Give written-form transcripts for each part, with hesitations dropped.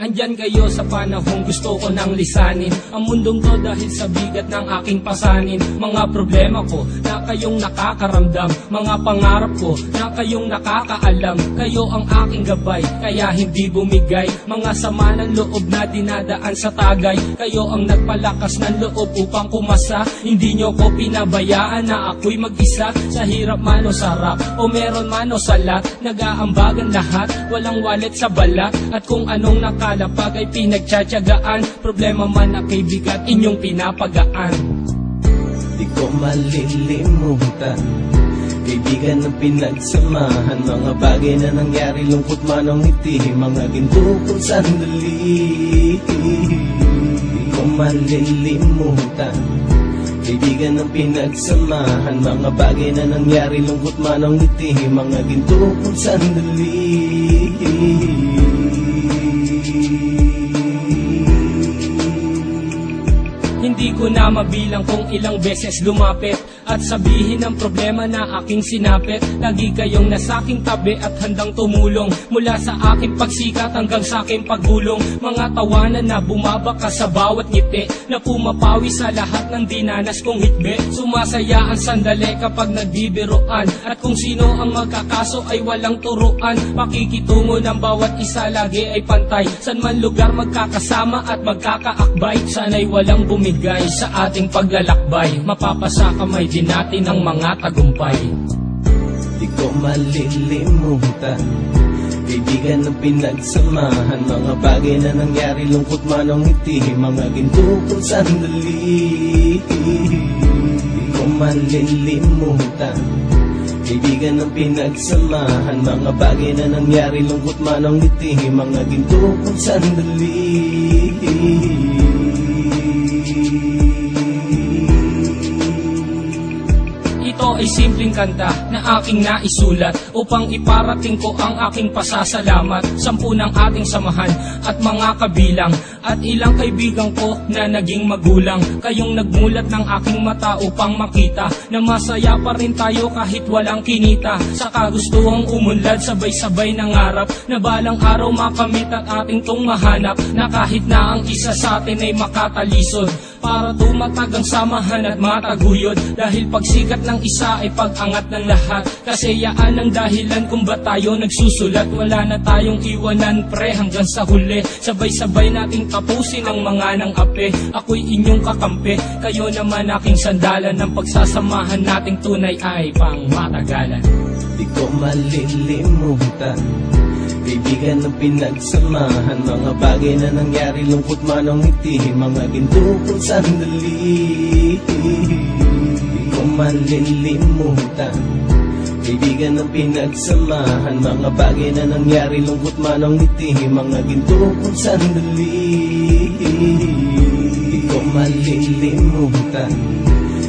Andyan kayo sa panahong gusto ko nang lisanin ang mundong to dahil sa bigat ng aking pasanin. Mga problema ko na kayong nakakaramdam, mga pangarap ko na kayong nakakaalam. Kayo ang aking gabay, kaya hindi bumigay. Mga sama ng loob na dinadaan sa tagay, kayo ang nagpalakas ng loob upang kumasa. Hindi nyo ko pinabayaan na ako'y mag-isa. Sa hirap man o sarap, o meron man o salat, nag-aambagan lahat, walang walet sa balat. At kung anong nakalapag ay pinagtsatsagaan, problema man na kay bigat inyong pinapagaan. Di ko malilimutan, kaibigan ng pinagsamahan, mga bagay na nangyari, lungkot man o ngiti, mga ginto kong sandali. Di ko malilimutan, kaibigan ng pinagsamahan, mga bagay na nangyari, lungkot man o ngiti, mga ginto kong sandali. Hindi ko na mabilang kung ilang beses lumapit at sabihin ang problema na aking sinapit. Lagi kayong nasa aking tabi at handang tumulong, mula sa aking pagsikat hanggang sa aking paggulong. Mga tawanan na bumabaka sa bawat ngiti, na pumapawi sa lahat ng dinanas kong hitbe. Sumasaya ang sandali kapag nagbibiroan, at kung sino ang magkakaso ay walang turuan. Makikitungo ng bawat isa lagi ay pantay, san man lugar magkakasama at magkakaakbay. Sana'y walang bumigay sa ating paglalakbay, mapapasa kamay din natin ang mga tagumpay. Di ko malilimutan, kaibigan ng pinagsamahan, mga bagay na nangyari, lungkot man o ngiti, mga ginto kong sandali. Di ko malilimutan, kaibigan ng pinagsamahan, mga bagay na nangyari, lungkot man o ngiti, mga ginto kong sandali. Ito ay simpleng kanta na aking naisulat upang iparating ko ang aking pasasalamat. 10 ng ating samahan at mga kabilang, at ilang kaibigan ko na naging magulang. Kayong nagmulat ng aking mata upang makita na masaya pa rin tayo kahit walang kinita. Sa kagustuhang umunlad, sabay-sabay nangarap na balang araw makamit at ating tong mahanap, na kahit na ang isa sa atin ay makatalisod, para tumatag ang samahan at mataguyod. Dahil pagsikat ng isa ay pag-angat ng lahat, kasi yaan ang dahilan kung ba't tayo nagsusulat. Wala na tayong iwanan pre hanggang sa huli, sabay-sabay nating tapusin ang mga nang ape. Ako'y inyong kakampi, kayo naman aking sandalan, ng pagsasamahan nating tunay ay pang matagalan. Di ko malilimutan, kaibigan ng pinagsamahan, mga bagay na nangyari, lungkot man o ngiti, mga ginto kong sandali. Di ko malilimutan, kaibigan ng pinagsamahan, mga bagay na nangyari, lungkot man o ngiti, mga ginto kong sandali. Di ko malilimutan,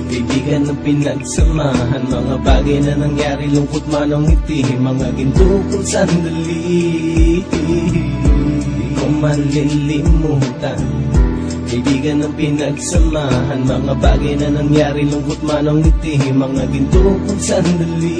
kaibigan ng pinagsamahan, mga bagay na nangyari, lungkot man o ngiti, mga ginto kong sandali. Di ko malilimutan, kaibigan ng pinagsamahan, mga bagay na nangyari, lungkot man o ngiti, mga ginto kong sandali.